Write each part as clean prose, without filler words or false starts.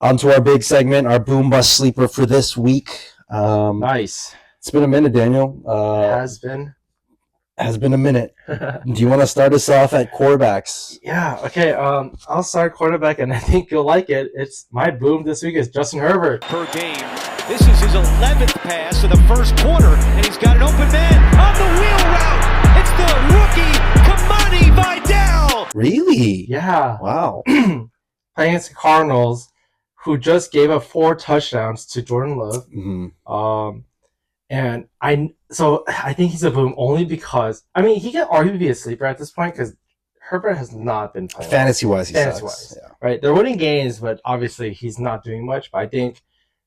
On to our big segment, our boom bust sleeper for this week. Nice. It's been a minute, Daniel. Has been a minute. Do you want to start us off at quarterbacks? Yeah. Okay. I'll start quarterback, and I think you'll like it. It's my boom this week is Justin Herbert per game. This is his 11th pass of the first quarter, and he's got an open man on the wheel route. It's the rookie Kamani Vidal. Really? Yeah. Wow. Playing against the Cardinals, who just gave up 4 touchdowns to Jordan Love. Mm-hmm. And I think he's a boom only because he can arguably be a sleeper at this point because Herbert has not been playing Fantasy-wise, he sucks. Yeah. Right? They're winning games, but obviously he's not doing much. But I think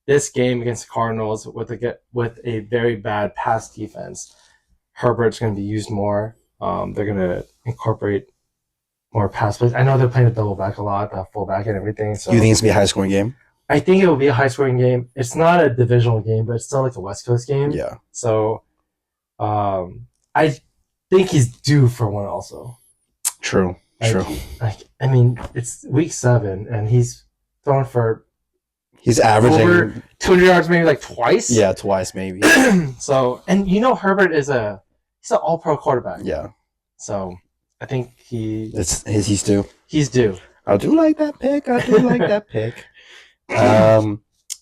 this game against the Cardinals with a very bad pass defense, Herbert's going to be used more. They're going to incorporate more pass plays. I know they're playing the double back a lot, the fullback and everything. So you think it's going to be a high-scoring game? I think it will be a high-scoring game. It's not a divisional game, but it's still like a West Coast game. Yeah. So, I think he's due for one also. True. It's week 7, and he's throwing for... He's averaging... over 200 yards maybe like twice? Yeah, twice maybe. So, and Herbert is he's an all-pro quarterback. Yeah. So, I think he's due. He's due. I do like that pick.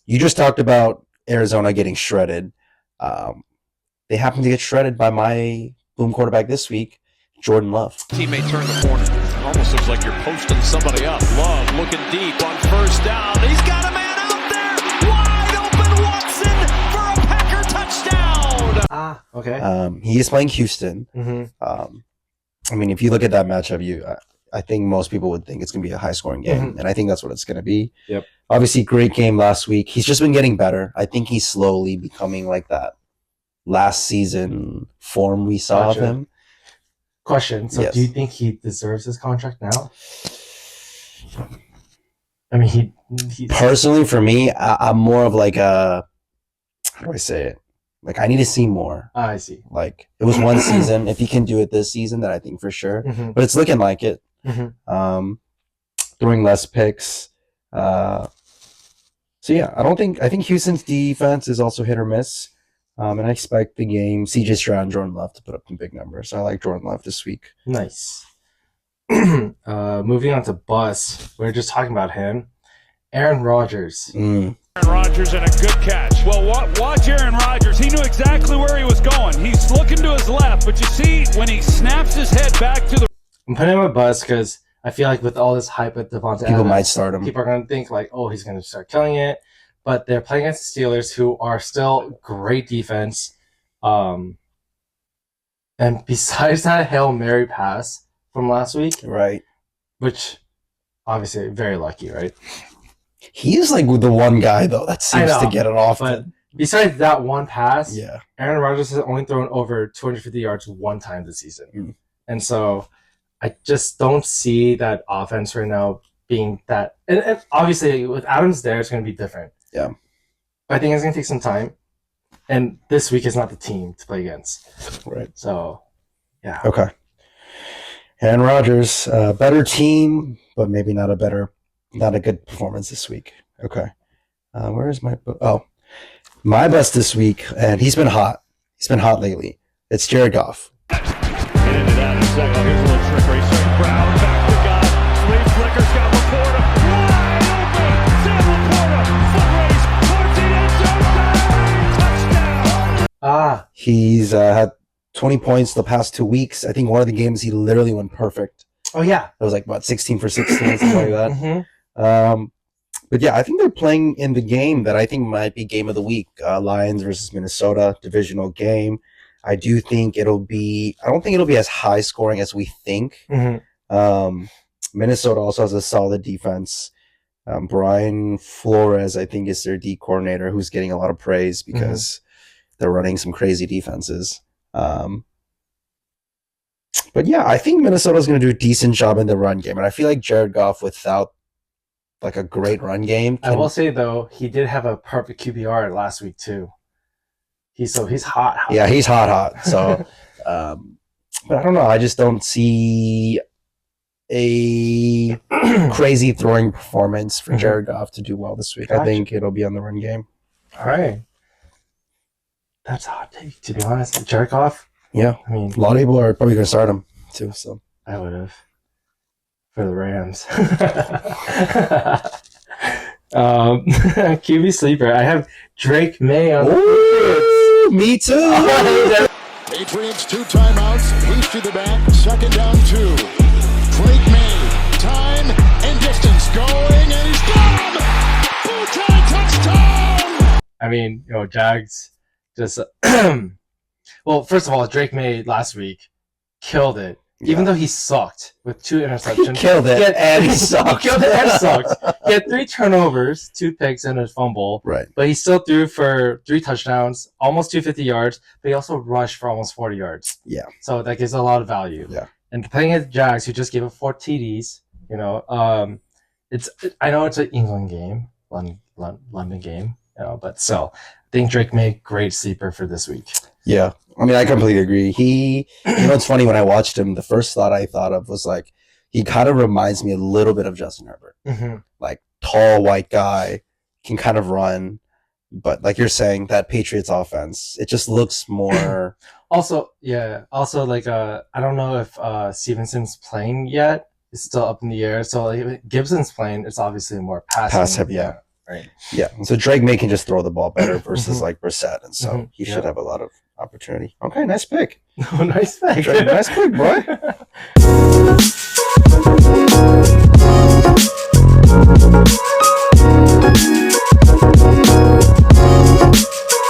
You just talked about Arizona getting shredded. They happen to get shredded by my boom quarterback this week, Jordan Love. Teammate turned the corner. Almost looks like you're posting somebody up. Love looking deep on first down. He's got a man out there. Wide open Watson for a Packer touchdown. Okay. He is playing Houston. Mm-hmm. If you look at that matchup, I think most people would think it's going to be a high-scoring game, and I think that's what it's going to be. Yep. Obviously, great game last week. He's just been getting better. I think he's slowly becoming like that last season form we saw of him. Question. So yes. Do you think he deserves his contract now? He Personally, for me, I'm more of like a... How do I say it? Like, I need to see more. I see. Like, it was one season. If he can do it this season, then I think for sure. Mm-hmm. But it's looking like it. Mm-hmm. Throwing less picks. I think Houston's defense is also hit or miss. And I expect the game, CJ Stroud and Jordan Love to put up some big numbers. So I like Jordan Love this week. Nice. Moving on to Bus. We are just talking about him. Aaron Rodgers. Aaron Rodgers and a good catch. Well, watch Aaron Rodgers. He knew exactly where he was going. He's looking to his left, but you see when he snaps his head back to the... I'm putting him a Bus because I feel like with all this hype at Devonta Adams, people might start him. People are going to think like, oh, he's going to start killing it. But they're playing against the Steelers, who are still great defense. And besides that Hail Mary pass from last week, right? Which obviously very lucky, right? He is like the one guy though that seems to get it off. But besides that one pass, yeah, Aaron Rodgers has only thrown over 250 yards one time this season, and so I just don't see that offense right now being that. And obviously, with Adams there, it's going to be different. Yeah. But I think it's going to take some time. And this week is not the team to play against. Right. So, yeah. Okay. Aaron Rodgers, better team, but maybe not a good performance this week. Okay. Where is my... my best this week, and he's been hot. He's been hot lately. It's Jared Goff. Get into that in a second. Here's a little trickery. Brown back to Goff. Lee Flicker's got Laporta. Wide open. Sam Laporta. Foot race. Towards the end zone. Touchdown. He's had 20 points the past 2 weeks. I think one of the games he literally went perfect. Oh, yeah. It was like, 16 for 16, something like that. Mm-hmm. But yeah, I think they're playing in the game that I think might be game of the week. Lions versus Minnesota, divisional game. I don't think it'll be as high scoring as we think. Mm-hmm. Minnesota also has a solid defense. Brian Flores, I think, is their D coordinator, who's getting a lot of praise because they're running some crazy defenses. But yeah, I think Minnesota's going to do a decent job in the run game. And I feel like Jared Goff without like a great run game. I will say, though, he did have a perfect QBR last week, too. He's hot. Yeah, he's hot. So, but I don't know. I just don't see a crazy throwing performance for Mhm. Jared Goff to do well this week. I Gotcha. think it'll be on the run game. All right. That's a hot take, to be honest. Jared Goff? Yeah, I mean, a lot of people are probably going to start him too. So I would have. For the Rams. QB sleeper. I have Drake May on Ooh, me too. Patriots 2 timeouts. Hasty the back. 2nd down 2. Drake May. Time and distance going, and he's gone. Bouquet touchdown. I mean, Jags just. Well, first of all, Drake May last week killed it. Even though he sucked with 2 interceptions. He killed it, and he sucked. He killed it and sucked. He had 3 turnovers, 2 picks, and a fumble. Right. But he still threw for 3 touchdowns, almost 250 yards, but he also rushed for almost 40 yards. Yeah. So that gives a lot of value. Yeah. And playing at the Jags, who just gave up 4 TDs, I know it's an England game, London game, but still, I think Drake May, great sleeper for this week. Yeah. I mean, I completely agree. It's funny, when I watched him, the first thought I thought of was like, he kind of reminds me a little bit of Justin Herbert. Mm-hmm. Like, tall, white guy, can kind of run. But like you're saying, that Patriots offense, it just looks more... Also, like, I don't know if Stevenson's playing yet. It's still up in the air. So like, Gibson's playing, it's obviously more Pass heavy, yeah. Right. Yeah. So Drake May can just throw the ball better versus like Brissett. And so Mhm. he Yeah. should have a lot of opportunity. Okay, nice pick. Nice pick. Nice pick, boy.